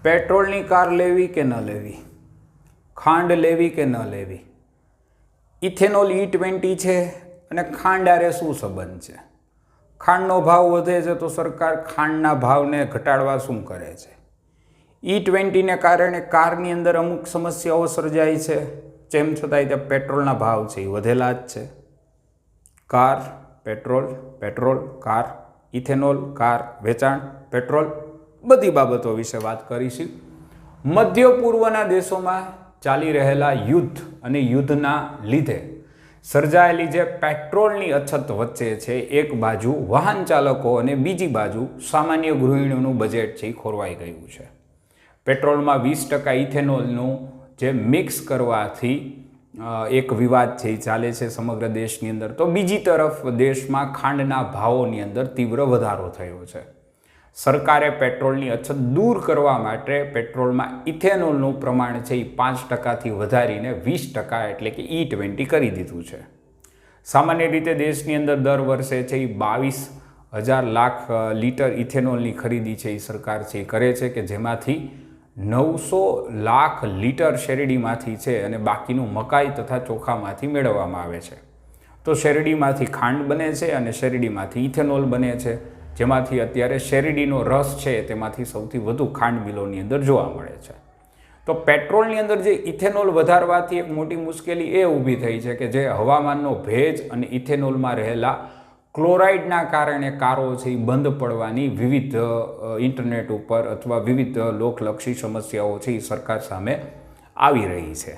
પેટ્રોલની car લેવી કે ન લેવી, ખાંડ લેવી કે ન લેવી, ઇથેનોલ E20 છે અને ખાંડ આરે શું સંબંધ છે? ખાંડનો ભાવ વધે છે તો સરકાર ખાંડના ભાવને ઘટાડવા શું કરે છે? E20ને કારણે કારની અંદર અમુક સમસ્યાઓ સર્જાય છે, તેમ છતાંય તે પેટ્રોલના ભાવ છે એ વધેલા જ છે. Car, petrol, petrol, car, ethanol, car, વેચાણ, પેટ્રોલ, બધી બાબતો વિશે વાત કરીશું. મધ્ય પૂર્વના દેશોમાં ચાલી રહેલા યુદ્ધ અને યુદ્ધના લીધે સર્જાયેલી જે પેટ્રોલની અછત વચ્ચે છે, એક બાજુ વાહન ચાલકો અને બીજી બાજુ સામાન્ય ગૃહિણીઓનું બજેટ છે એ ખોરવાઈ ગયું છે. પેટ્રોલમાં 20% ઇથેનોલનું જે મિક્સ કરવાથી એક વિવાદ છે એ ચાલે છે સમગ્ર દેશની અંદર. તો બીજી તરફ દેશમાં ખાંડના ભાવોની અંદર તીવ્ર વધારો થયો છે. સરકારે પેટ્રોલની અછત દૂર કરવા માટે પેટ્રોલમાં ઇથેનોલનું પ્રમાણ છે એ 5%થી વધારીને 20% એટલે કે E20 કરી દીધું છે. સામાન્ય રીતે દેશની અંદર દર વર્ષે છે એ 22,000 લાખ લીટર ઇથેનોલની ખરીદી છે એ સરકાર છે એ કરે છે, કે જેમાંથી 900 લાખ લીટર શેરડીમાંથી છે અને બાકીનું મકાઈ તથા ચોખામાંથી મેળવવામાં આવે છે. તો શેરડીમાંથી ખાંડ બને છે અને શેરડીમાંથી ઇથેનોલ બને છે, જેમાંથી અત્યારે શેરડીનો રસ છે તેમાંથી સૌથી વધુ ખાંડ મિલોની અંદર જોવા મળે છે. તો પેટ્રોલની અંદર જે ઇથેનોલ વધારવાથી એક મોટી મુશ્કેલી એ ઊભી થઈ છે કે જે હવામાનનો ભેજ અને ઇથેનોલમાં રહેલા ક્લોરાઇડના કારણે કારો છે એ બંધ પડવાની વિવિધ ઇન્ટરનેટ ઉપર અથવા વિવિધ લોકલક્ષી સમસ્યાઓ છે એ સરકાર સામે આવી રહી છે.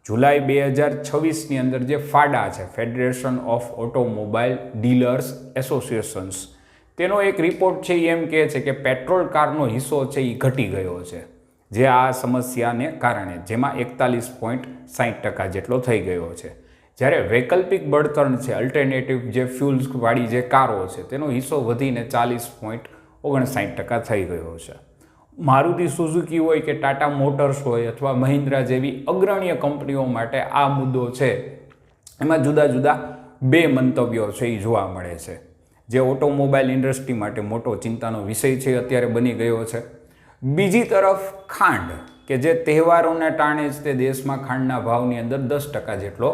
જુલાઈ 2026ની અંદર જે ફાડા છે, federation of automobile dealers associations, તેનો એક રિપોર્ટ છે એમ કહે છે કે પેટ્રોલ કારનો હિસ્સો છે એ ઘટી ગયો છે જે આ સમસ્યાને કારણે, જેમાં 41.60% જેટલો થઈ ગયો છે. જ્યારે વૈકલ્પિક બળતણ છે, અલ્ટરનેટિવ જે ફ્યુલ્સવાળી જે કારો છે, તેનો હિસ્સો વધીને 40.59% થઈ ગયો છે. મારુતિ સુઝુકી હોય કે ટાટા મોટર્સ હોય અથવા મહિન્દ્રા જેવી અગ્રણીય કંપનીઓ માટે આ મુદ્દો છે એમાં જુદા જુદા બે મંતવ્યો છે એ જોવા મળે છે, જે ઓટોમોબાઈલ ઇન્ડસ્ટ્રી માટે મોટો ચિંતાનો વિષય છે અત્યારે બની ગયો છે. બીજી તરફ ખાંડ, કે જે તહેવારોના ટાણે જ તે દેશમાં ખાંડના ભાવની અંદર 10% જેટલો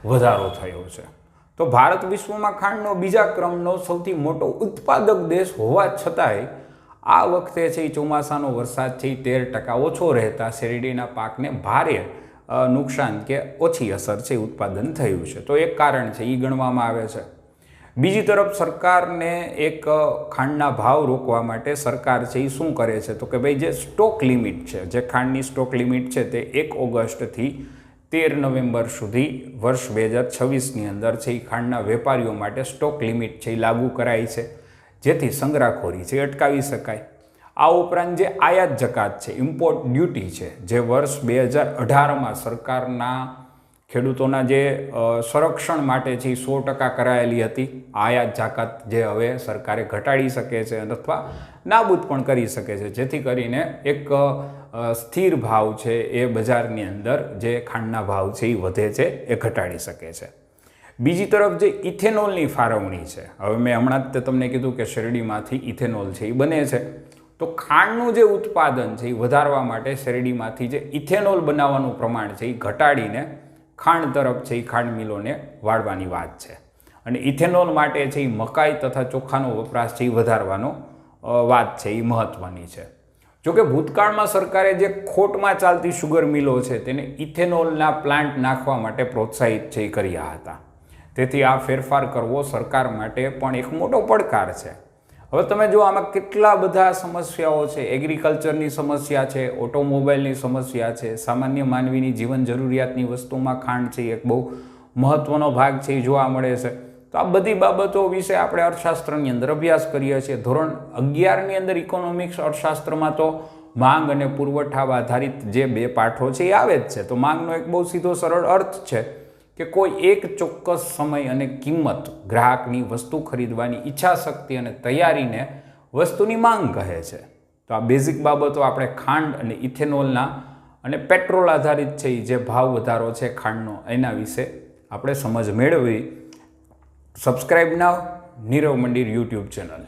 વધારો થયો છે. તો ભારત વિશ્વમાં ખાંડનો બીજા ક્રમનો સૌથી મોટો ઉત્પાદક દેશ હોવા છતાંય આ વખતે છે એ ચોમાસાનો વરસાદ છે એ 13% ઓછો રહેતા શેરડીના પાકને ભારે નુકસાન કે ઓછી અસર છે ઉત્પાદન થયું છે. તો એક કારણ છે એ ગણવામાં આવે છે. બીજી તરફ સરકારને એક ખાંડના ભાવ રોકવા માટે સરકાર છે એ શું કરે છે તો કે ભાઈ જે સ્ટોક લિમિટ છે, જે ખાંડની સ્ટોક લિમિટ છે તે 1 ઓગસ્ટથી 13 નવેમ્બર સુધી વર્ષ 2026ની અંદર છે એ ખાંડના વેપારીઓ માટે સ્ટોક લિમિટ છે એ લાગુ કરાઈ છે, જેથી સંગ્રહખોરી છે અટકાવી શકાય. આ ઉપરાંત જે આયાત જકાત છે, ઇમ્પોર્ટ ડ્યુટી છે, જે વર્ષ 2018માં સરકારના ખેડૂતોના જે સંરક્ષણ માટે છે એ 100% કરાયેલી હતી, આયાત જકાત જે હવે સરકારે ઘટાડી શકે છે અથવા નાબૂદ પણ કરી શકે છે, જેથી કરીને એક સ્થિર ભાવ છે એ બજારની અંદર જે ખાંડના ભાવ છે એ વધે છે એ ઘટાડી શકે છે. બીજી તરફ જે ઇથેનોલની ફાળવણી છે, હવે મેં હમણાં જ તમને કીધું કે શેરડીમાંથી ઇથેનોલ છે એ બને છે, તો ખાંડનું જે ઉત્પાદન છે એ વધારવા માટે શેરડીમાંથી જે ઇથેનોલ બનાવવાનું પ્રમાણ છે એ ઘટાડીને ખાંડ તરફ છે એ ખાંડ મિલોને વાળવાની વાત છે. અને ઇથેનોલ માટે છે એ મકાઈ તથા ચોખાનો વપરાશ છે એ વધારવાનો વાત છે એ મહત્ત્વની છે. જોકે ભૂતકાળમાં સરકારે જે ખોટમાં ચાલતી શુગર મિલો છે તેને ઇથેનોલના પ્લાન્ટ નાખવા માટે પ્રોત્સાહિત છે એ કર્યા હતા. તેથી આ ફેરફાર કરવો સરકાર માટે પણ એક મોટો પડકાર છે. હવે તમે જો આમાં કેટલા બધા સમસ્યાઓ છે, એગ્રીકલ્ચરની સમસ્યા છે, ઓટોમોબાઈલની સમસ્યા છે, સામાન્ય માનવીની જીવન જરૂરિયાતની વસ્તુમાં ખાંડ છે એક બહુ મહત્ત્વનો ભાગ છે એ જોવા મળે છે. તો આ બધી બાબતો વિશે આપણે અર્થશાસ્ત્રની અંદર અભ્યાસ કરીએ છીએ. ધોરણ 11ની અંદર ઇકોનોમિક્સ અર્થશાસ્ત્રમાં તો માંગ અને પુરવઠા આધારિત જે બે પાઠો છે એ આવે જ છે. તો માંગનો એક બહુ સીધો સરળ અર્થ છે કે કોઈ એક ચોક્કસ સમય અને કિંમત ગ્રાહકની વસ્તુ ખરીદવાની ઈચ્છા શક્તિ અને તૈયારીને વસ્તુની માંગ કહે છે. તો આ બેઝિક બાબતો આપણે ખાંડ અને ઇથેનોલના અને પેટ્રોલ આધારિત છે જે ભાવ વધારો છે ખાંડનો, એના વિશે આપણે સમજ મેળવી. સબસ્ક્રાઈબ નાવ નીરવ મંદિર યુટ્યુબ ચેનલ.